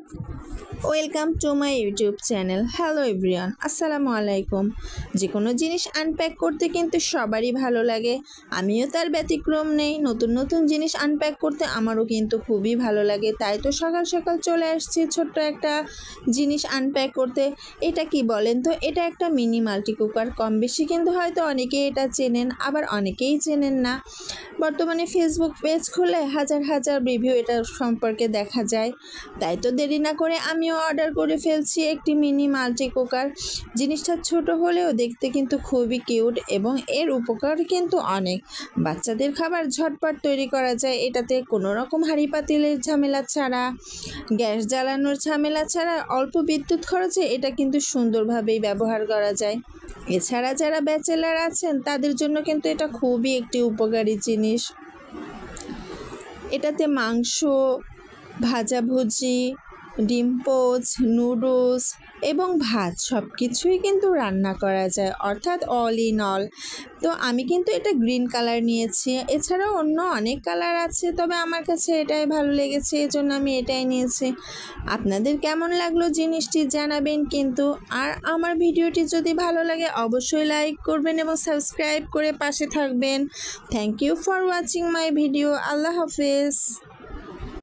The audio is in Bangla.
Welcome to my YouTube channel. Hello everyone, আসসালামু আলাইকুম। যে কোনো জিনিস আনপ্যাক করতে কিন্তু সবারই ভালো লাগে, আমিও তার ব্যতিক্রম নেই। নতুন নতুন জিনিস আনপ্যাক করতে আমারও কিন্তু খুবই ভালো লাগে। তাই তো সকাল সকাল চলে আসছি ছোট্ট একটা জিনিস আনপ্যাক করতে। এটা কি বলেন তো? এটা একটা মিনি মাল্টি কুকার। কম বেশি কিন্তু হয়তো অনেকেই এটা চেনেন, আবার অনেকেই চেনেন না। বর্তমানে ফেসবুক পেজ খুলে হাজার হাজার রিভিউ এটা সম্পর্কে দেখা যায়। তাই তো দেরি না করে আমিও অর্ডার করে ফেলছি একটি মিনি মাল্টি কুকার। জিনিসটা ছোট হলেও দেখতে কিন্তু খুবই কিউট এবং এর উপকার কিন্তু অনেক। বাচ্চাদের খাবার ঝটপট তৈরি করা যায় এটাতে, কোনো রকম হাঁড়ি পাতিলের ঝামেলা ছাড়া, গ্যাস জ্বালানোর ঝামেলা ছাড়া, অল্প বিদ্যুৎ খরচে এটা কিন্তু সুন্দরভাবেই ব্যবহার করা যায়। এছাড়া যারা ব্যাচেলার আছেন তাদের জন্য কিন্তু এটা খুবই একটি উপকারী জিনিস। এটাতে মাংস, ভাজাভুজি, ডিম পোচ, নুডলস এবং ভাত সব কিছুই কিন্তু রান্না করা যায়, অর্থাৎ অল ইন অল। তো আমি কিন্তু এটা গ্রিন কালার নিয়েছি, এছাড়াও অন্য অনেক কালার আছে, তবে আমার কাছে এটাই ভালো লেগেছে, এজন্য আমি এটাই নিয়েছি। আপনাদের কেমন লাগলো জিনিসটি জানাবেন কিন্তু। আর আমার ভিডিওটি যদি ভালো লাগে অবশ্যই লাইক করবেন এবং সাবস্ক্রাইব করে পাশে থাকবেন। Thank you for watching my video. আল্লাহ হাফেজ।